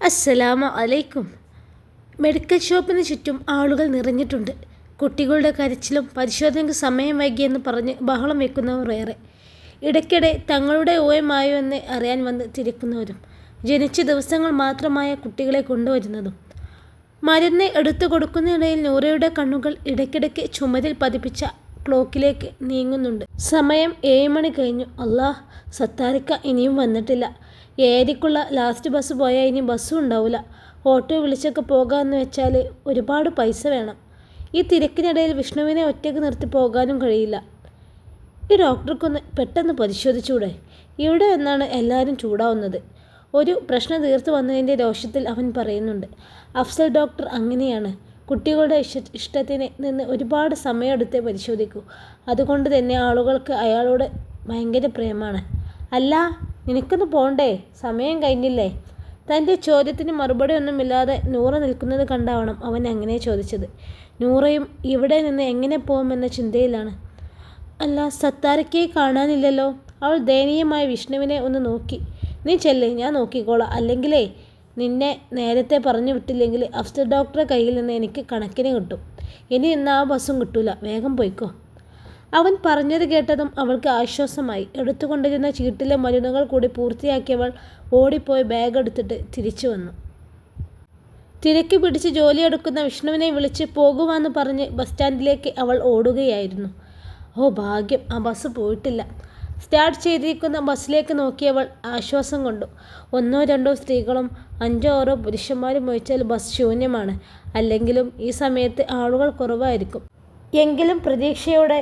അസ്സലാമു അലൈക്കും. മെഡിക്കൽ ഷോപ്പിന് ചുറ്റും ആളുകൾ നിറഞ്ഞിട്ടുണ്ട്. കുട്ടികളുടെ കരച്ചിലും പരിശോധനയ്ക്ക് സമയം വൈകിയെന്ന് പറഞ്ഞ് ബഹളം വയ്ക്കുന്നവർ ഏറെ. ഇടയ്ക്കിടെ തങ്ങളുടെ ഊഴമായോ എന്ന് അറിയാൻ വന്ന് തിരക്കുന്നവരും ജനിച്ച ദിവസങ്ങൾ മാത്രമായ കുട്ടികളെ കൊണ്ടുവരുന്നതും. മരുന്ന് എടുത്തു കൊടുക്കുന്നതിനിടയിൽ നൂറയുടെ കണ്ണുകൾ ഇടയ്ക്കിടയ്ക്ക് ചുമരിൽ പതിപ്പിച്ച ക്ലോക്കിലേക്ക് നീങ്ങുന്നുണ്ട്. സമയം 7 മണി കഴിഞ്ഞു. അല്ലാഹ്, സത്താരിക്ക ഇനിയും വന്നിട്ടില്ല. 7:30ക്കുള്ള ലാസ്റ്റ് ബസ് പോയാൽ ഇനി ബസ്സും ഉണ്ടാവില്ല. ഓട്ടോ വിളിച്ചൊക്കെ പോകാമെന്ന് വെച്ചാൽ ഒരുപാട് പൈസ വേണം. ഈ തിരക്കിനിടയിൽ വിഷ്ണുവിനെ ഒറ്റയ്ക്ക് നിർത്തി പോകാനും കഴിയില്ല. ഈ ഡോക്ടർക്കൊന്ന് പെട്ടെന്ന് പരിശോധിച്ചൂടെ? ഇവിടെ എന്നാണ് എല്ലാവരും ചൂടാവുന്നത്. ഒരു പ്രശ്നം തീർത്തു വന്നതിൻ്റെ രോഷത്തിൽ അവൻ പറയുന്നുണ്ട്. അഫ്സൽ ഡോക്ടർ അങ്ങനെയാണ്. കുട്ടികളുടെ ഇഷ്ടത്തിന് നിന്ന് ഒരുപാട് സമയമെടുത്തേ പരിശോധിക്കൂ. അതുകൊണ്ട് തന്നെ ആളുകൾക്ക് അയാളോട് ഭയങ്കര പ്രേമാണ്. അല്ല, നിനക്കൊന്ന് പോണ്ടേ? സമയം കഴിഞ്ഞില്ലേ? തൻ്റെ ചോദ്യത്തിന് മറുപടി ഒന്നുമില്ലാതെ നൂറ നിൽക്കുന്നത് കണ്ടാവണം അവൻ അങ്ങനെ ചോദിച്ചത്. നൂറയും ഇവിടെ നിന്ന് എങ്ങനെ പോകുമെന്ന ചിന്തയിലാണ്. അല്ല, സത്താരയ്ക്ക് കാണാനില്ലല്ലോ. അവൾ ദയനീയമായി വിഷ്ണുവിനെ ഒന്ന് നോക്കി. നീ ചെല്ല്, ഞാൻ നോക്കിക്കോളാം. അല്ലെങ്കിലേ നിന്നെ നേരത്തെ പറഞ്ഞു വിട്ടില്ലെങ്കിൽ അഫ്സൽ ഡോക്ടറെ കയ്യിൽ നിന്ന് എനിക്ക് കണക്കിന് കിട്ടും. ഇനി ഇന്ന് ആ ബസ്സും കിട്ടൂല. വേഗം പോയിക്കോ. അവൻ പറഞ്ഞത് കേട്ടതും അവൾക്ക് ആശ്വാസമായി. എടുത്തുകൊണ്ടിരുന്ന ചീട്ടിലെ മരുന്നുകൾ കൂടി പൂർത്തിയാക്കിയവൾ ഓടിപ്പോയി ബാഗ് എടുത്തിട്ട് തിരിച്ചു വന്നു. തിരക്ക് പിടിച്ച് ജോലിയെടുക്കുന്ന വിഷ്ണുവിനെ വിളിച്ച് പോകുവാന്ന് പറഞ്ഞ് ബസ് സ്റ്റാൻഡിലേക്ക് അവൾ ഓടുകയായിരുന്നു. ഓ ഭാഗ്യം, ആ ബസ് പോയിട്ടില്ല. സ്റ്റാർട്ട് ചെയ്തിരിക്കുന്ന ബസ്സിലേക്ക് നോക്കിയവൾ ആശ്വാസം കൊണ്ടു. 1-2 സ്ത്രീകളും 5-6 പുരുഷന്മാരും ഒഴിച്ചാൽ ബസ് ശൂന്യമാണ്. അല്ലെങ്കിലും ഈ സമയത്ത് ആളുകൾ കുറവായിരിക്കും. എങ്കിലും പ്രതീക്ഷയോടെ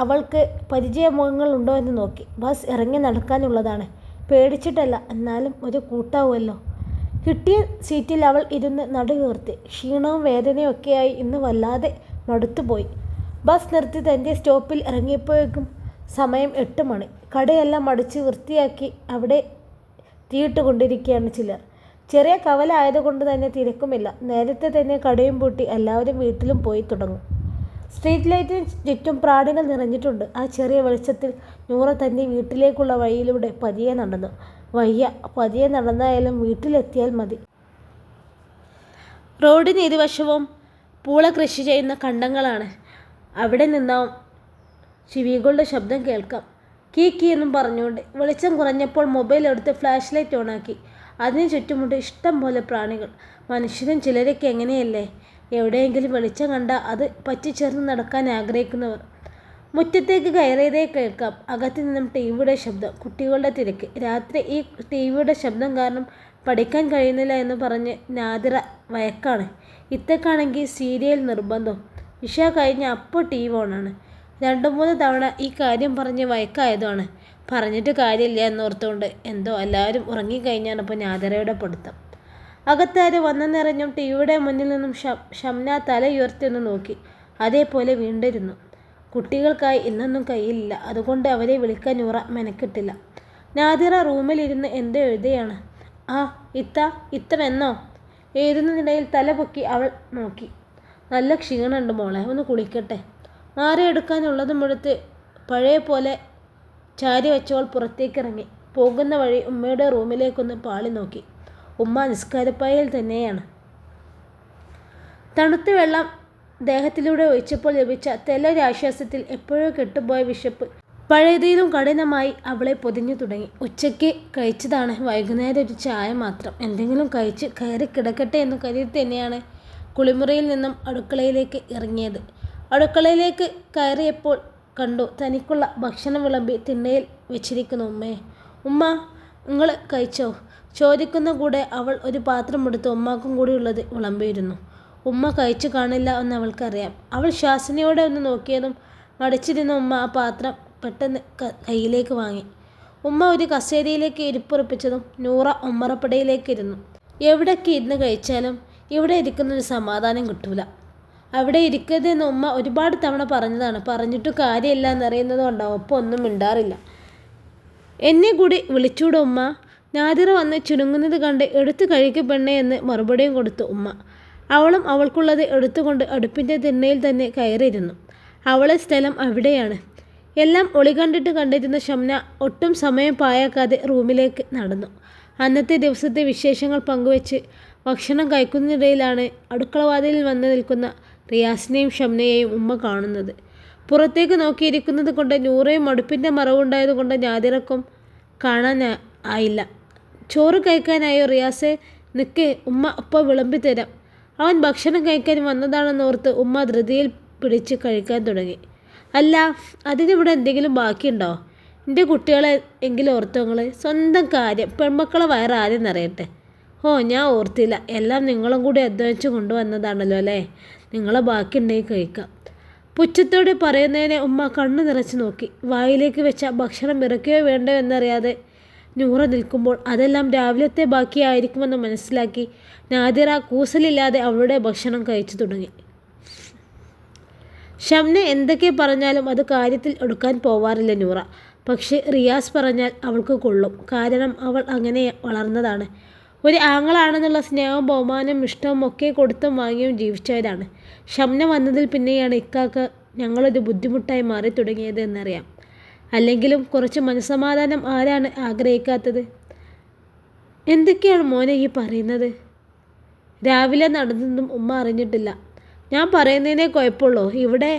അവൾക്ക് പരിചയമുഖങ്ങൾ ഉണ്ടോ എന്ന് നോക്കി. ബസ് ഇറങ്ങി നടക്കാനുള്ളതാണ്. പേടിച്ചിട്ടല്ല, എന്നാലും ഒരു കൂട്ടാവുമല്ലോ. കിട്ടിയ സീറ്റിൽ അവൾ ഇരുന്ന് നടുകീർത്തി. ക്ഷീണവും വേദനയും ഒക്കെയായി ഇന്ന് വല്ലാതെ മടുത്തുപോയി. ബസ് നിർത്തി തൻ്റെ സ്റ്റോപ്പിൽ ഇറങ്ങിയപ്പോഴേക്കും സമയം 8 മണി. കടയെല്ലാം അടിച്ച് വൃത്തിയാക്കി അവിടെ തീയിട്ട് കൊണ്ടിരിക്കുകയാണ് ചിലർ. ചെറിയ കവലായതുകൊണ്ട് തന്നെ തിരക്കുമില്ല. നേരത്തെ തന്നെ കടയും പൂട്ടി എല്ലാവരും വീട്ടിലും പോയി തുടങ്ങും. സ്ട്രീറ്റ് ലൈറ്റിന് ചുറ്റും പ്രാണികൾ നിറഞ്ഞിട്ടുണ്ട്. ആ ചെറിയ വെളിച്ചത്തിൽ നൂറ തൻ്റെ വീട്ടിലേക്കുള്ള വഴിയിലൂടെ പതിയെ നടന്നു. വയ്യ, പതിയെ നടന്നായാലും വീട്ടിലെത്തിയാൽ മതി. റോഡിന് ഇരുവശവും പൂള കൃഷി ചെയ്യുന്ന കണ്ടങ്ങളാണ്. അവിടെ നിന്നാവും ചിവികളുടെ ശബ്ദം കേൾക്കാം. കീ കീ എന്നും പറഞ്ഞുകൊണ്ട്. വെളിച്ചം കുറഞ്ഞപ്പോൾ മൊബൈൽ എടുത്ത് ഫ്ലാഷ് ലൈറ്റ് ഓണാക്കി. അതിന് ചുറ്റുമുണ്ട് ഇഷ്ടം പോലെ പ്രാണികൾ. മനുഷ്യരും ചിലരൊക്കെ എങ്ങനെയല്ലേ? എവിടെയെങ്കിലും വെളിച്ചം കണ്ട അത് പറ്റിച്ചേർന്ന് നടക്കാൻ ആഗ്രഹിക്കുന്നവർ. മുറ്റത്തേക്ക് കയറിയതേ കേൾക്കാം. അകത്തു നിന്നും ടിവിയുടെ ശബ്ദം. കുട്ടികളുടെ തിരക്ക്. രാത്രി ഈ ടിവിയുടെ ശബ്ദം കാരണം പഠിക്കാൻ കഴിയുന്നില്ല എന്ന് പറഞ്ഞ് നാദിറ വഴക്കാണ്. ഇത്തക്കാണെങ്കിൽ സീരിയൽ നിർബന്ധം. ഇഷ കഴിഞ്ഞ അപ്പോൾ TV ഓണാണ്. 2-3 തവണ ഈ കാര്യം പറഞ്ഞ് വഴക്കായതാണ്. പറഞ്ഞിട്ട് കാര്യമില്ല എന്നോർത്തുകൊണ്ട് എന്തോ എല്ലാവരും ഉറങ്ങിക്കഴിഞ്ഞാണ് ഇപ്പോൾ നാദിറയുടെ പഠിത്തം. അകത്താര് വന്നെന്നിറഞ്ഞും ടിവിയുടെ മുന്നിൽ നിന്നും ഷംന തല ഉയർത്തിയൊന്ന് നോക്കി. അതേപോലെ വീണ്ടിരുന്നു. കുട്ടികൾക്കായി ഇന്നൊന്നും കയ്യിലില്ല. അതുകൊണ്ട് അവരെ വിളിക്കാൻ നൂറ മെനക്കെട്ടില്ല. നാദിറ റൂമിലിരുന്ന് എന്തോ എഴുതുകയാണ്. ആ ഇത്ത വന്നോ? എഴുതുന്നതിനിടയിൽ തല പൊക്കി അവൾ നോക്കി. നല്ല ക്ഷീണമുണ്ട് മോളെ, ഒന്ന് കുളിക്കട്ടെ. മാറിയെടുക്കാനുള്ളതും എടുത്ത് പഴയ പോലെ ചാരി വെച്ചവൾ പുറത്തേക്കിറങ്ങി. പോകുന്ന വഴി ഉമ്മയുടെ റൂമിലേക്കൊന്ന് പാളി നോക്കി. ഉമ്മ നിസ്കാരപ്പായയിൽ തന്നെയാണ്. തണുത്ത വെള്ളം ദേഹത്തിലൂടെ ഒഴിച്ചപ്പോൾ ലഭിച്ച തെല്ലൊരാശ്വാസത്തിൽ എപ്പോഴോ കെട്ടുപോയ വിശപ്പ് പഴയതിലും കഠിനമായി അവളെ പൊതിഞ്ഞു തുടങ്ങി. ഉച്ചയ്ക്ക് കഴിച്ചതാണ്. വൈകുന്നേരം ഒരു ചായ മാത്രം. എന്തെങ്കിലും കഴിച്ച് കയറി കിടക്കട്ടെ എന്ന് കരുതി തന്നെയാണ് കുളിമുറിയിൽ നിന്നും അടുക്കളയിലേക്ക് ഇറങ്ങിയത്. അടുക്കളയിലേക്ക് കയറിയപ്പോൾ കണ്ടു തനിക്കുള്ള ഭക്ഷണം വിളമ്പി തിണ്ണയിൽ വെച്ചിരിക്കുന്നു ഉമ്മയെ. ഉമ്മ, നിങ്ങൾ കഴിച്ചോ? ചോദിക്കുന്ന കൂടെ അവൾ ഒരു പാത്രം എടുത്ത് ഉമ്മാക്കും കൂടി ഉള്ളത് വിളമ്പിയിരുന്നു. ഉമ്മ കഴിച്ചു കാണില്ല എന്ന് അവൾക്കറിയാം. അവൾ ശാസനയോടെ ഒന്ന് നോക്കിയതും മടിച്ചിരുന്ന ഉമ്മ ആ പാത്രം പെട്ടെന്ന് കയ്യിലേക്ക് വാങ്ങി. ഉമ്മ ഒരു കസേരയിലേക്ക് ഇരിപ്പുറപ്പിച്ചതും നൂറ ഉമ്മറപ്പടയിലേക്ക് ഇരുന്നു. എവിടെയൊക്കെ ഇരുന്ന് കഴിച്ചാലും ഇവിടെ ഇരിക്കുന്നൊരു സമാധാനം കിട്ടൂല. അവിടെ ഇരിക്കരുതെന്ന് ഉമ്മ ഒരുപാട് തവണ പറഞ്ഞതാണ്. പറഞ്ഞിട്ട് കാര്യമില്ല എന്നറിയുന്നത് കൊണ്ടാവും അപ്പോൾ ഒന്നും മിണ്ടാറില്ല. എന്നെ കൂടി വിളിച്ചൂടെ ഉമ്മ? നാദിറ വന്ന് ചുരുങ്ങുന്നത് കണ്ട് എടുത്തു കഴിക്ക് പെണ്ണേ എന്ന് മറുപടിയും കൊടുത്തു ഉമ്മ. അവളും അവൾക്കുള്ളത് എടുത്തുകൊണ്ട് അടുപ്പിൻ്റെ തിണ്ണയിൽ തന്നെ കയറിയിരുന്നു. അവളെ സ്ഥലം അവിടെയാണ്. എല്ലാം ഒളി കണ്ടിരുന്ന ഷംന ഒട്ടും സമയം പാഴാക്കാതെ റൂമിലേക്ക് നടന്നു. അന്നത്തെ ദിവസത്തെ വിശേഷങ്ങൾ പങ്കുവെച്ച് ഭക്ഷണം കഴിക്കുന്നതിനിടയിലാണ് അടുക്കളവാതിലിൽ വന്ന് നിൽക്കുന്ന റിയാസിനെയും ഷംനയെയും ഉമ്മ കാണുന്നത്. പുറത്തേക്ക് നോക്കിയിരിക്കുന്നത് കൊണ്ട് നൂറയും അടുപ്പിൻ്റെ മറവുണ്ടായത് കൊണ്ട് നാദിറക്കും കാണാൻ ആയില്ല. ചോറ് കഴിക്കാനായോ റിയാസെ? നിൽക്ക്, ഉമ്മ അപ്പോൾ വിളമ്പിത്തരാം. അവൻ ഭക്ഷണം കഴിക്കാൻ വന്നതാണെന്നോർത്ത് ഉമ്മ ധൃതിയിൽ പിടിച്ച് കഴിക്കാൻ തുടങ്ങി. അല്ല, അതിനിവിടെ എന്തെങ്കിലും ബാക്കിയുണ്ടോ? എൻ്റെ കുട്ടികളെ എങ്കിലും ഓർത്തോ നിങ്ങൾ? സ്വന്തം കാര്യം, പെൺമക്കളെ വയറ് ആദ്യം നിറയട്ടെ. ഓ, ഞാൻ ഓർത്തില്ല. എല്ലാം നിങ്ങളും കൂടി അധ്വാനിച്ച് കൊണ്ടുവന്നതാണല്ലോ അല്ലേ? നിങ്ങളെ ബാക്കിയുണ്ടെങ്കിൽ കഴിക്കാം. പുച്ഛത്തോടെ പറയുന്നതിനെ ഉമ്മ കണ്ണു നിറച്ച് നോക്കി. വായിലേക്ക് വെച്ച ഭക്ഷണം ഇറക്കുകയോ വേണ്ടോ എന്നറിയാതെ നൂറ നിൽക്കുമ്പോൾ അതെല്ലാം രാവിലത്തെ ബാക്കിയായിരിക്കുമെന്ന് മനസ്സിലാക്കി നാദിറ കൂസലില്ലാതെ അവളുടെ ഭക്ഷണം കഴിച്ചു തുടങ്ങി. ഷംന എന്തൊക്കെ പറഞ്ഞാലും അത് കാര്യത്തിൽ എടുക്കാൻ പോവാറില്ല നൂറ. പക്ഷേ റിയാസ് പറഞ്ഞാൽ അവൾക്ക് കൊള്ളും. കാരണം അവൾ അങ്ങനെ വളർന്നതാണ്. ഒരു ആങ്ങളാണെന്നുള്ള സ്നേഹവും ബഹുമാനവും ഇഷ്ടവും ഒക്കെ കൊടുത്തും വാങ്ങിയും ജീവിച്ചവരാണ്. ഷംന വന്നതിൽ പിന്നെയാണ് ഇക്കാക്ക് ഞങ്ങളൊരു ബുദ്ധിമുട്ടായി മാറി തുടങ്ങിയത് എന്നറിയാം. അല്ലെങ്കിലും കുറച്ച് മനസ്സമാധാനം ആരാണ് ആഗ്രഹിക്കാത്തത്? എന്തൊക്കെയാണ് മോനെ ഈ പറയുന്നത്? രാവിലെ നടന്നതും ഉമ്മ അറിഞ്ഞിട്ടില്ല. ഞാൻ പറയുന്നതിനേ കുഴപ്പമുള്ളൂ. ഇവിടെ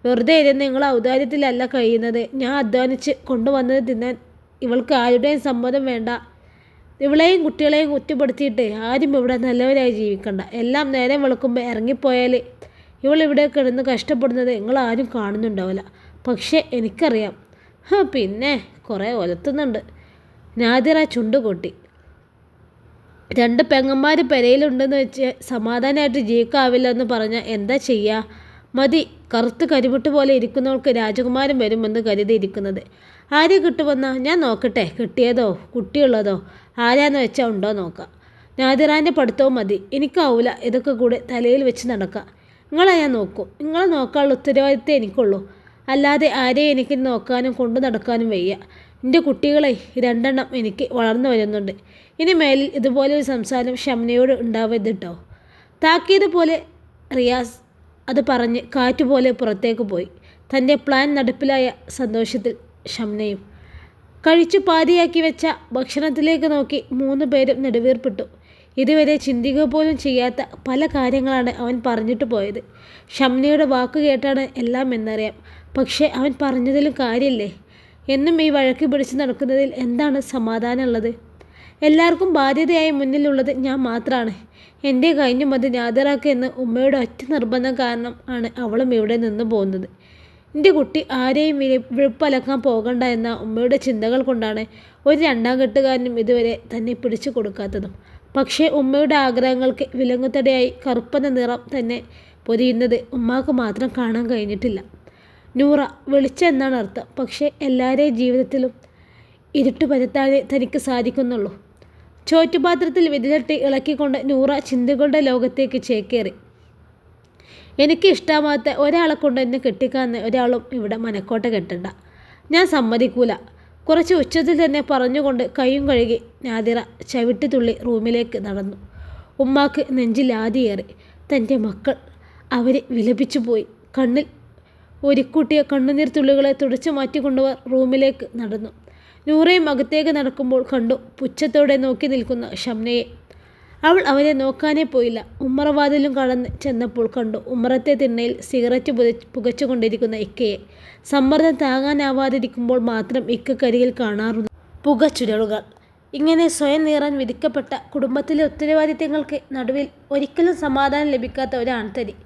വെറുതെ ഇരുന്ന് നിങ്ങൾ ഔദാര്യത്തിലല്ല കഴിയുന്നത്. ഞാൻ അധ്വാനിച്ച് കൊണ്ടുവന്നത് തിന്നാൻ ഇവൾക്ക് ആരുടെയും സമ്മതം വേണ്ട. ഇവളെയും കുട്ടികളെയും കുറ്റപ്പെടുത്തിയിട്ട് ആരും ഇവിടെ നല്ലവരായി ജീവിക്കണ്ട. എല്ലാം നേരം വെളുക്കുമ്പോൾ ഇറങ്ങിപ്പോയാൽ ഇവളിവിടെ കിടന്ന് കഷ്ടപ്പെടുന്നത് നിങ്ങളാരും കാണുന്നുണ്ടാവില്ല. പക്ഷേ എനിക്കറിയാം. പിന്നെ കുറേ ഒലത്തുന്നുണ്ട്. നാദിറ ചുണ്ടുകൊട്ടി. 2 പെങ്ങന്മാർ പെരയിലുണ്ടെന്ന് വെച്ച് സമാധാനമായിട്ട് ജീവിക്കാവില്ല എന്ന് പറഞ്ഞാൽ എന്താ ചെയ്യുക? മതി, കറുത്ത് കരിമുട്ട് പോലെ ഇരിക്കുന്നവൾക്ക് രാജകുമാരൻ വരുമെന്ന് കരുതിയിരിക്കുന്നത്. ആര് കിട്ടുമെന്നാ? ഞാൻ നോക്കട്ടെ. കിട്ടിയതോ കുട്ടിയുള്ളതോ ആരാന്ന് വെച്ചാൽ ഉണ്ടോ നോക്കാം. നാദിറാൻ്റെ പഠിത്തവും മതി. എനിക്കാവൂല ഇതൊക്കെ കൂടെ തലയിൽ വെച്ച് നടക്കാം. നിങ്ങളെ ഞാൻ നോക്കും. നിങ്ങളെ നോക്കാനുള്ള ഉത്തരവാദിത്തം എനിക്കുള്ളൂ. അല്ലാതെ ആരെയും എനിക്ക് നോക്കാനും കൊണ്ടു നടക്കാനും വയ്യ. എൻ്റെ കുട്ടികളെ 2 എണ്ണം എനിക്ക് വളർന്നു വരുന്നുണ്ട്. ഇനി മേലിൽ ഇതുപോലൊരു സംസാരം ഷംനയോട് ഉണ്ടാവരുത് കേട്ടോ. താക്കീത് പോലെ റിയാസ് അത് പറഞ്ഞ് കാറ്റുപോലെ പുറത്തേക്ക് പോയി. തൻ്റെ പ്ലാൻ നടപ്പിലായ സന്തോഷത്തിൽ ഷംനയും. കഴിച്ചു പാതിയാക്കി വെച്ച ഭക്ഷണത്തിലേക്ക് നോക്കി 3 പേരും നെടുവീർപ്പിട്ടു. ഇതുവരെ ചിന്തിക്കുക പോലും ചെയ്യാത്ത പല കാര്യങ്ങളാണ് അവൻ പറഞ്ഞിട്ട് പോയത്. ഷംനയുടെ വാക്ക് കേട്ടാണ് എല്ലാം എന്നറിയാം. പക്ഷേ അവൻ പറഞ്ഞതിലും കാര്യമില്ലേ? എന്നും ഈ വഴക്ക് പിടിച്ച് നടക്കുന്നതിൽ എന്താണ് സമാധാനമുള്ളത്? എല്ലാവർക്കും ബാധ്യതയായി മുന്നിലുള്ളത് ഞാൻ മാത്രമാണ്. എൻ്റെ കഴിഞ്ഞു മതി നാദിറാക്ക് എന്ന് ഉമ്മയുടെ ഒറ്റ നിർബന്ധം കാരണം ആണ് അവളും ഇവിടെ നിന്ന് പോകുന്നത്. എൻ്റെ കുട്ടി ആരെയും വിഴുപ്പലക്കാൻ പോകണ്ട എന്ന ഉമ്മയുടെ ചിന്തകൾ കൊണ്ടാണ് ഒരു 2ാം കെട്ടുകാരനും ഇതുവരെ തന്നെ പിടിച്ചു കൊടുക്കാത്തതും. പക്ഷേ ഉമ്മയുടെ ആഗ്രഹങ്ങൾക്ക് വിലങ്ങുതടിയായി കറുപ്പെന്ന നിറം തന്നെ പൊതിയുന്നത് ഉമ്മാക്ക് മാത്രം കാണാൻ കഴിഞ്ഞിട്ടില്ല. നൂറ വെളിച്ചം എന്നാണ് അർത്ഥം. പക്ഷേ എല്ലാവരുടെയും ജീവിതത്തിലും ഇരുട്ട് പരത്താനേ തനിക്ക് സാധിക്കുന്നുള്ളൂ. ചോറ്റുപാത്രത്തിൽ വിരലിട്ട് ഇളക്കിക്കൊണ്ട് നൂറ ചിന്തകളുടെ ലോകത്തേക്ക് ചേക്കേറി. എനിക്ക് ഇഷ്ടമാകാത്ത ഒരാളെ കൊണ്ട് എന്നെ കെട്ടിക്കാന്ന് ഒരാളും ഇവിടെ മനക്കോട്ട കെട്ടണ്ട. ഞാൻ സമ്മതിക്കൂല. കുറച്ച് ഉച്ചത്തിൽ തന്നെ പറഞ്ഞുകൊണ്ട് കൈയും കഴുകി നാദിറ ചവിട്ടിത്തുള്ളി റൂമിലേക്ക് നടന്നു. ഉമ്മാക്ക് നെഞ്ചിലാദിയേറി. തൻ്റെ മക്കൾ അവരെ വിലപിച്ചു പോയി. കണ്ണിൽ ഒരുക്കൂട്ടിയ കണ്ണുനീർ തുള്ളികളെ തുടച്ചു മാറ്റിക്കൊണ്ടുവർ റൂമിലേക്ക് നടന്നു. നൂറയും അകത്തേക്ക് നടക്കുമ്പോൾ കണ്ടു പുച്ഛത്തോടെ നോക്കി നിൽക്കുന്ന ഷംനയെ. അവൾ അവരെ നോക്കാനേ പോയില്ല. ഉമ്മറവാതിലും കടന്ന് ചെന്നപ്പോൾ കണ്ടു ഉമ്മറത്തെ തിണ്ണയിൽ സിഗരറ്റ് പുകച്ചുകൊണ്ടിരിക്കുന്ന ഇക്കയെ. സമ്മർദ്ദം താങ്ങാനാവാതിരിക്കുമ്പോൾ മാത്രം ഇക്കരികിൽ കാണാറുണ്ട് പുകച്ചുരുളുകൾ. ഇങ്ങനെ സ്വയം നീറാൻ വിധിക്കപ്പെട്ട കുടുംബത്തിലെ ഉത്തരവാദിത്തങ്ങൾക്ക് നടുവിൽ ഒരിക്കലും സമാധാനം ലഭിക്കാത്ത ഒരാൺതരി.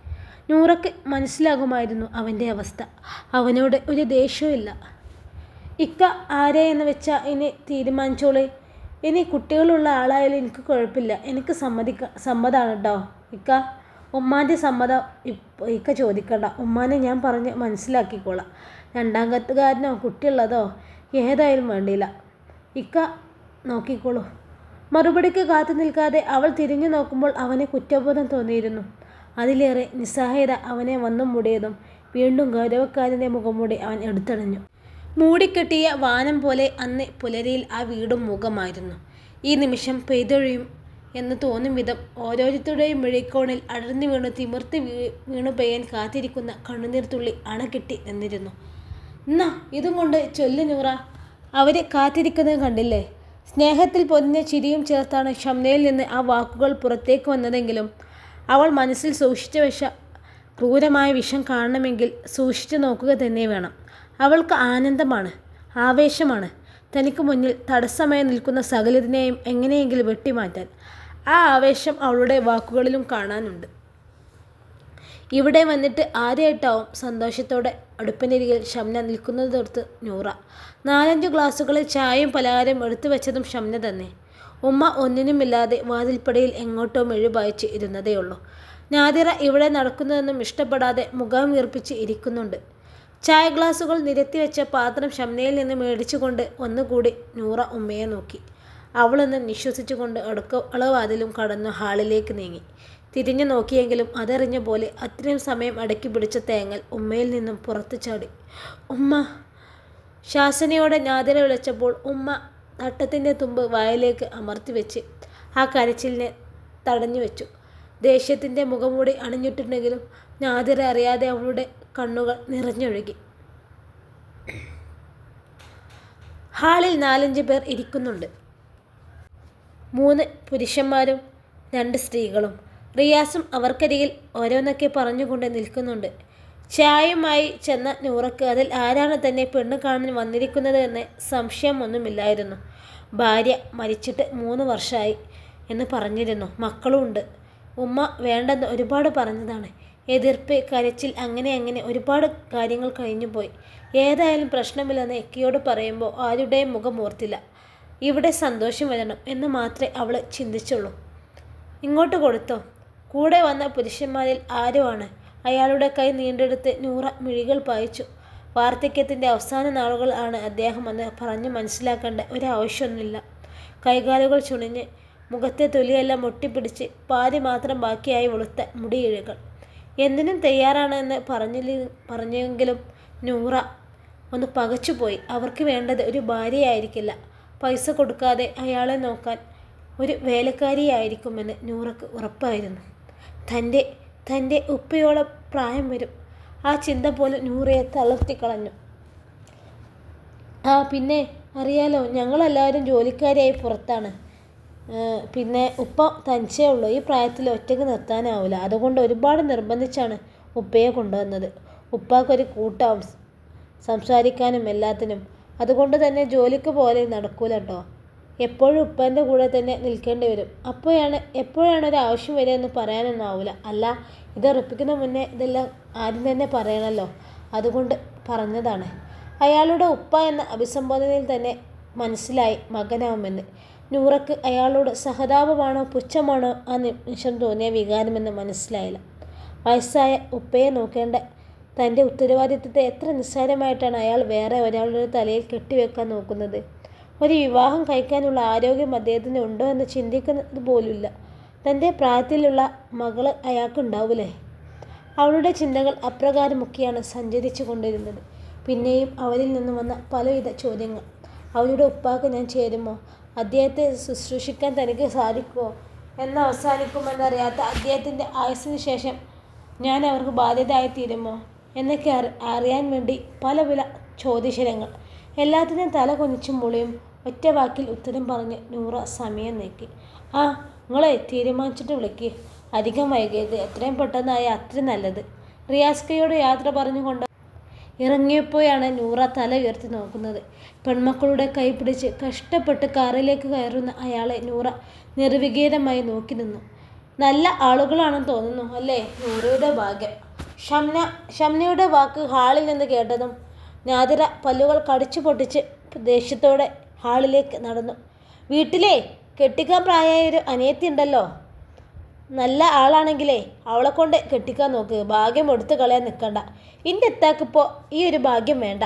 നൂറയ്ക്ക് മനസ്സിലാകുമായിരുന്നു അവൻ്റെ അവസ്ഥ. അവനോട് ഒരു ദേഷ്യമില്ല. ഇക്ക ആരെയെന്ന് വെച്ചാൽ ഇനി തീരുമാനിച്ചോളേ. ഇനി കുട്ടികളുള്ള ആളായാലും എനിക്ക് കുഴപ്പമില്ല. എനിക്ക് സമ്മതമാണ് കേട്ടോ ഇക്ക. ഉമ്മാൻ്റെ സമ്മതം ഇക്ക ചോദിക്കണ്ട. ഉമ്മാനെ ഞാൻ പറഞ്ഞ് മനസ്സിലാക്കിക്കോളാം. 2ാം കത്തുകാരനോ കുട്ടിയുള്ളതോ ഏതായാലും വേണ്ടിയില്ല. ഇക്ക നോക്കിക്കോളൂ. മറുപടിക്ക് കാത്തു നിൽക്കാതെ അവൾ തിരിഞ്ഞു നോക്കുമ്പോൾ അവനെ കുറ്റബോധം തോന്നിയിരുന്നു. അതിലേറെ നിസ്സഹായത അവനെ വന്നു മൂടിയതും വീണ്ടും ഗൗരവക്കാരൻ്റെ മുഖംമൂടി അവൻ എടുത്തടഞ്ഞു. മൂടിക്കെട്ടിയ വാനം പോലെ അന്ന് പുലരിയിൽ ആ വീടും മുഖമായിരുന്നു. ഈ നിമിഷം പെയ്തൊഴിയും എന്ന് തോന്നും വിധം ഓരോരുത്തരുടെയും മിഴിക്കോണിൽ അടർന്നു വീണു തിമിർത്ത് വീണു പെയ്യാൻ കാത്തിരിക്കുന്ന കണ്ണുനീർ തുള്ളി അണകെട്ടി നിന്നിരുന്നു. എന്നാ ഇതും കൊണ്ട് ചൊല്ലു നൂറ. അവരെ കാത്തിരിക്കുന്നത് കണ്ടില്ലേ? സ്നേഹത്തിൽ പൊതിഞ്ഞ ചിരിയും ചേർത്താണ് ഷംനയിൽ നിന്ന് ആ വാക്കുകൾ പുറത്തേക്ക് വന്നതെങ്കിലും അവൾ മനസ്സിൽ സൂക്ഷിച്ചു വെച്ച ക്രൂരമായ വിഷം കാണണമെങ്കിൽ സൂക്ഷിച്ചു നോക്കുക തന്നെ വേണം. അവൾക്ക് ആനന്ദമാണ്, ആവേശമാണ് തനിക്ക് മുന്നിൽ തടസ്സമായി നിൽക്കുന്ന സകലതിനെയും എങ്ങനെയെങ്കിലും വെട്ടിമാറ്റാൻ. ആ ആവേശം അവളുടെ വാക്കുകളിലും കാണാനുണ്ട്. ഇവിടെ വന്നിട്ട് ആദ്യമായിട്ടാവും സന്തോഷത്തോടെ അടുപ്പിനരികിൽ ഷംന നിൽക്കുന്നതോർത്ത് നൂറ. 4-5 ഗ്ലാസുകളിൽ ചായയും പലഹാരവും എടുത്തു വെച്ചതും ഷംന തന്നെ. ഉമ്മ ഒന്നിനുമില്ലാതെ വാതിൽപ്പടിയിൽ എങ്ങോട്ടോ മെഴുപായിച്ച് ഇരുന്നതേയുള്ളൂ. നാദിറ ഇവിടെ നടക്കുന്നതൊന്നും ഇഷ്ടപ്പെടാതെ മുഖം വീർപ്പിച്ച് ഇരിക്കുന്നുണ്ട്. ചായ ഗ്ലാസുകൾ നിരത്തി വെച്ച പാത്രം ഷംനയിൽ നിന്ന് മേടിച്ചുകൊണ്ട് ഒന്നുകൂടി നൂറ ഉമ്മയെ നോക്കി. അവളൊന്ന് നിശ്വസിച്ചുകൊണ്ട് അടുക്കളവാതിലും കടന്നു ഹാളിലേക്ക് നീങ്ങി. തിരിഞ്ഞു നോക്കിയെങ്കിലും അതറിഞ്ഞ പോലെ അത്രയും സമയം അടക്കി പിടിച്ച തേങ്ങൽ ഉമ്മയിൽ നിന്നും പുറത്തു ചാടി. ഉമ്മ! ശാസനയോടെ നാദിറ വിളിച്ചപ്പോൾ ഉമ്മ തട്ടത്തിൻ്റെ തുമ്പ് വായിലേക്ക് അമർത്തി വെച്ച് ആ കരച്ചിലിനെ തടഞ്ഞു വെച്ചു. ദേഷ്യത്തിൻ്റെ മുഖംമൂടി അണിഞ്ഞിട്ടുണ്ടെങ്കിലും നാദിറ അറിയാതെ അവളുടെ കണ്ണുകൾ നിറഞ്ഞൊഴുകി. ഹാളിൽ 4-5 പേർ ഇരിക്കുന്നുണ്ട്. 3 പുരുഷന്മാരും 2 സ്ത്രീകളും. റിയാസും അവർക്കരികിൽ ഓരോന്നൊക്കെ പറഞ്ഞുകൊണ്ട് നിൽക്കുന്നുണ്ട്. ചായയുമായി ചെന്ന നൂറക്ക് അതിൽ ആരാണ് തന്നെ പെണ്ണ് കാണാൻ വന്നിരിക്കുന്നത് എന്ന് സംശയമൊന്നുമില്ലായിരുന്നു. ഭാര്യ മരിച്ചിട്ട് 3 വർഷമായി എന്ന് പറഞ്ഞിരുന്നു. മക്കളുമുണ്ട്. ഉമ്മ വേണ്ടെന്ന് ഒരുപാട് പറഞ്ഞതാണ്. എതിർപ്പ്, കരച്ചിൽ, അങ്ങനെ ഒരുപാട് കാര്യങ്ങൾ കഴിഞ്ഞുപോയി. ഏതായാലും പ്രശ്നമില്ലെന്ന് എക്കിയോട് പറയുമ്പോൾ ആരുടെയും മുഖം ഓർത്തില്ല. ഇവിടെ സന്തോഷം വരണം എന്ന് മാത്രമേ അവൾ ചിന്തിച്ചുള്ളൂ. ഇങ്ങോട്ട് കൊടുത്തോ. കൂടെ വന്ന പുരുഷന്മാരിൽ ആരോ ആണ്. അയാളുടെ കൈ നീണ്ടെടുത്ത് നൂറ മിഴികൾ പായിച്ചു. വാർദ്ധക്യത്തിൻ്റെ അവസാന നാളുകൾ ആണ് അദ്ദേഹം എന്ന് പറഞ്ഞ് മനസ്സിലാക്കേണ്ട ഒരാവശ്യമൊന്നുമില്ല. കൈകാലുകൾ ചുളിഞ്ഞ് മുഖത്തെ തൊലിയെല്ലാം ഒട്ടിപ്പിടിച്ച് പാതി മാത്രം ബാക്കിയായി വെളുത്ത മുടിയിഴകൾ. എന്തിനും തയ്യാറാണ് എന്ന് പറഞ്ഞെങ്കിലും നൂറ ഒന്ന് പകച്ചുപോയി. അവർക്ക് വേണ്ടത് ഒരു ഭാര്യയായിരിക്കില്ല. പൈസ കൊടുക്കാതെ അയാളെ നോക്കാൻ ഒരു വേലക്കാരിയായിരിക്കുമെന്ന് നൂറക്ക് ഉറപ്പായിരുന്നു. തൻ്റെ ഉപ്പയോളം പ്രായം വരും. ആ ചിന്ത പോലും നൂറയെ തളർത്തിക്കളഞ്ഞു. പിന്നെ അറിയാലോ, ഞങ്ങളെല്ലാവരും ജോലിക്കാരിയായി പുറത്താണ്. പിന്നെ ഉപ്പ തനിച്ചേ ഉള്ളൂ. ഈ പ്രായത്തിൽ ഒറ്റയ്ക്ക് നിർത്താനാവില്ല. അതുകൊണ്ട് ഒരുപാട് നിർബന്ധിച്ചാണ് ഉപ്പയെ കൊണ്ടുവന്നത്. ഉപ്പാക്കൊരു കൂട്ടാവും സംസാരിക്കാനും എല്ലാത്തിനും. അതുകൊണ്ട് തന്നെ ജോലിക്ക് പോലെ നടക്കൂല കേട്ടോ. എപ്പോഴും ഉപ്പേൻ്റെ കൂടെ തന്നെ നിൽക്കേണ്ടി വരും. എപ്പോഴാണ് ഒരു ആവശ്യം വരിക എന്ന് പറയാനൊന്നും ആവില്ല. അല്ല, ഇത് ഉറപ്പിക്കുന്ന മുന്നേ ഇതെല്ലാം ആദ്യം തന്നെ പറയണമല്ലോ. അതുകൊണ്ട് പറഞ്ഞതാണ്. അയാളുടെ ഉപ്പ എന്ന അഭിസംബോധനയിൽ തന്നെ മനസ്സിലായി മകനാവുമെന്ന്. നൂറക്ക് അയാളോട് സഹതാപമാണോ പുച്ഛമാണോ ആ നിമിഷം തോന്നിയ വികാരമെന്ന് മനസ്സിലായില്ല. വയസ്സായ ഉപ്പയെ നോക്കേണ്ട തൻ്റെ ഉത്തരവാദിത്വത്തെ എത്ര നിസ്സാരമായിട്ടാണ് അയാൾ വേറെ ഒരാളുടെ തലയിൽ കെട്ടിവെക്കാൻ നോക്കുന്നത്. ഒരു വിവാഹം കഴിക്കാനുള്ള ആരോഗ്യം അദ്ദേഹത്തിന് ഉണ്ടോ എന്ന് ചിന്തിക്കുന്നത് പോലുമില്ല. തൻ്റെ പ്രായത്തിലുള്ള മകൾ അയാൾക്കുണ്ടാവില്ലേ? അവളുടെ ചിന്തകൾ അപ്രകാരമൊക്കെയാണ് സഞ്ചരിച്ചു കൊണ്ടിരുന്നത്. പിന്നെയും അവരിൽ നിന്ന് വന്ന പലവിധ ചോദ്യങ്ങൾ. അവരുടെ ഉപ്പാക്ക് ഞാൻ ചേരുമോ? അദ്ദേഹത്തെ ശുശ്രൂഷിക്കാൻ തനിക്ക് സാധിക്കുമോ? അവസാനിക്കുമെന്നറിയാത്ത അദ്ദേഹത്തിൻ്റെ ആയുസ്സിന് ശേഷം ഞാൻ അവർക്ക് ബാധ്യതയായിത്തീരുമോ എന്നൊക്കെ അറിയാൻ വേണ്ടി പല ചോദ്യശരങ്ങൾ. എല്ലാത്തിനും തല കൊനിച്ചും മുളിയും ഒറ്റ വാക്കിൽ ഉത്തരം പറഞ്ഞ് നൂറ സമയം നീക്കി. നിങ്ങളെ തീരുമാനിച്ചിട്ട് വിളിക്ക്. അധികം വൈകിയത് എത്രയും പെട്ടെന്നായ അത്രയും നല്ലത്. റിയാസ്കയോട് യാത്ര പറഞ്ഞുകൊണ്ട് ഇറങ്ങിയപ്പോഴാണ് നൂറ തല ഉയർത്തി നോക്കുന്നത്. പെൺമക്കളുടെ കൈ പിടിച്ച് കഷ്ടപ്പെട്ട് കാറിലേക്ക് കയറുന്ന അയാളെ നൂറ നിർവികാരമായി നോക്കി നിന്നു. നല്ല ആളുകളാണെന്ന് തോന്നുന്നു അല്ലേ? നൂറയുടെ ഭാഗ്യം. ഷംനയുടെ വാക്ക് ഹാളിൽ നിന്ന് കേട്ടതും നാദിറ പല്ലുകൾ കടിച്ചു പൊട്ടിച്ച് ദേഷ്യത്തോടെ ഹാളിലേക്ക് നടന്നു. വീട്ടിലെ കെട്ടിക്കാൻ പ്രായമായ ഒരു അനിയത്തി ഉണ്ടല്ലോ. നല്ല ആളാണെങ്കിലേ അവളെ കൊണ്ട് കെട്ടിക്കാൻ നോക്ക്. ഭാഗ്യം എടുത്തു കളയാൻ നിൽക്കണ്ട. എൻ്റെ എത്താക്കിപ്പോൾ ഈ ഒരു ഭാഗ്യം വേണ്ട.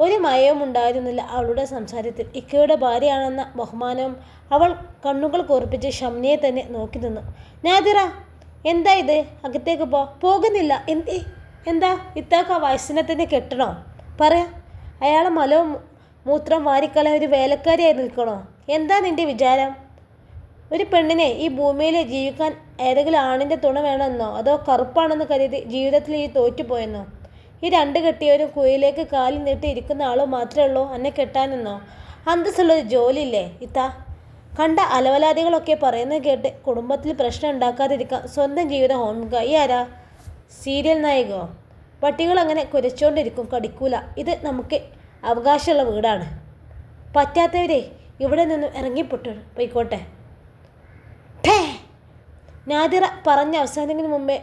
ഒരു മയവും ഉണ്ടായിരുന്നില്ല അവളുടെ സംസാരത്തിൽ. ഇക്കയുടെ ഭാര്യയാണെന്ന ബഹുമാനവും. അവൾ കണ്ണുകൾ കൂർപ്പിച്ച് ഷംനയെ തന്നെ നോക്കി നിന്നു. നാദിറ, എന്താ ഇത്? അകത്തേക്ക് പോകുന്നില്ല. എന്താ ഇത്താക്ക വയസ്സിനെ തന്നെ കെട്ടണോ? പറയാ. അയാളെ മലവും മൂത്രം വാരിക്കളയാൻ ഒരു വേലക്കാരിയായി നിൽക്കണോ? എന്താ നിൻ്റെ വിചാരം? ഒരു പെണ്ണിനെ ഈ ഭൂമിയിൽ ജീവിക്കാൻ ഏതെങ്കിലും ആണിൻ്റെ തുണ വേണമെന്നോ അതോ കറുപ്പാണെന്ന് കരുതി ജീവിതത്തിൽ ഈ തോറ്റുപോയെന്നോ? ഈ 2 കെട്ടിയവരും കുയിലേക്ക് കാലിൽ നീട്ടി ഇരിക്കുന്ന ആളോ മാത്രമേ ഉള്ളൂ എന്നെ കെട്ടാനെന്നോ? അന്തസ്സുള്ളൊരു ജോലിയില്ലേ ഇത്താ? കണ്ട അലവലാദികളൊക്കെ പറയുന്നത് കേട്ട് കുടുംബത്തിൽ പ്രശ്നം ഉണ്ടാക്കാതിരിക്കാൻ സ്വന്തം ജീവിതം ഹോമിക്കുക. ഈ ആരാ? സീരിയൽ നായികയോ? പട്ടികൾ അങ്ങനെ കുരച്ചുകൊണ്ടിരിക്കും, കടിക്കൂല. ഇത് നമുക്ക് അവകാശമുള്ള വീടാണ്. പറ്റാത്തവരെ ഇവിടെ നിന്നും പോയിക്കോട്ടെ. നാദിറ പറഞ്ഞ് അവസാനിക്കുന്നതിന് മുമ്പേ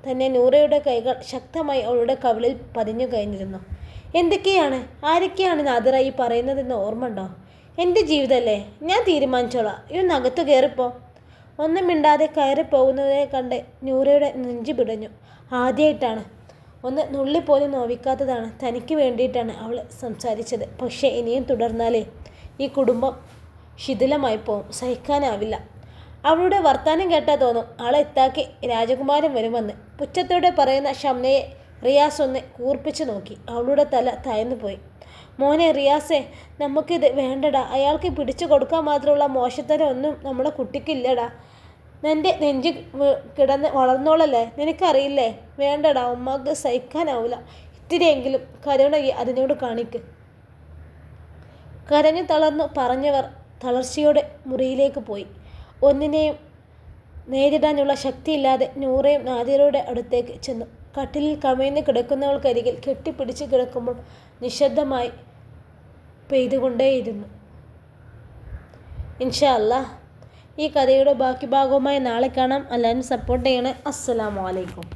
തന്നെ നൂറയുടെ കൈകൾ ശക്തമായി അവളുടെ കവിളിൽ പതിഞ്ഞു കഴിഞ്ഞിരുന്നു. എന്തൊക്കെയാണ്, ആരൊക്കെയാണ് നാദിറ ഈ പറയുന്നതെന്ന് ഓർമ്മ ഉണ്ടോ? എൻ്റെ ജീവിതമല്ലേ, ഞാൻ തീരുമാനിച്ചോളാം. ഇതൊന്ന് അകത്തു കയറിപ്പോ. ഒന്നും മിണ്ടാതെ കയറിപ്പോകുന്നതിനെ കണ്ട് നൂറയുടെ നെഞ്ചു പിടഞ്ഞു. ആദ്യമായിട്ടാണ്, ഒന്ന് നുള്ളിപ്പോലും നോവിക്കാത്തതാണ്. തനിക്ക് വേണ്ടിയിട്ടാണ് അവൾ സംസാരിച്ചത്. പക്ഷേ ഇനിയും തുടർന്നാലേ ഈ കുടുംബം ശിഥിലമായി പോവും, സഹിക്കാനാവില്ല. അവളുടെ വർത്താനം കേട്ടാൽ തോന്നും ആളെ എത്താക്കി രാജകുമാരൻ വരുമെന്ന്. പുച്ഛത്തോടെ പറയുന്ന ഷംനയെ റിയാസ് ഒന്ന് കൂർപ്പിച്ചു നോക്കി. അവളുടെ തല താഴ്ന്നു പോയി. മോനെ റിയാസേ, നമുക്കിത് വേണ്ടടാ. അയാൾക്ക് പിടിച്ചു കൊടുക്കാൻ മാത്രമുള്ള മോശത്തരം ഒന്നും നമ്മുടെ കുട്ടിക്കില്ലടാ. നിൻ്റെ നെഞ്ച് കിടന്ന് വളർന്നോളല്ലേ, നിനക്കറിയില്ലേ? വേണ്ടടാ, ഉമ്മാക്ക് സഹിക്കാനാവില്ല. ഇത്തിരിയെങ്കിലും കരുണ അതിനോട് കാണിക്ക്. കരഞ്ഞു തളർന്നു പറഞ്ഞവർ തളർച്ചയോടെ മുറിയിലേക്ക് പോയി. ഒന്നിനെയും നേരിടാനുള്ള ശക്തിയില്ലാതെ നൂറയും നാദിറയുടെ അടുത്തേക്ക് ചെന്നു. കട്ടിലിൽ കമിഴ്ന്ന് കിടക്കുന്നവൾക്കരികിൽ കെട്ടിപ്പിടിച്ച് കിടക്കുമ്പോൾ നിശബ്ദമായി പെയ്തുകൊണ്ടേയിരുന്നു. ഇൻഷാ അല്ലാ ഈ കഥയുടെ ബാക്കി ഭാഗവുമായി നാളെ കാണാം. എല്ലാവരും സപ്പോർട്ട് ചെയ്യണേ. അസ്സലാമു അലൈക്കും.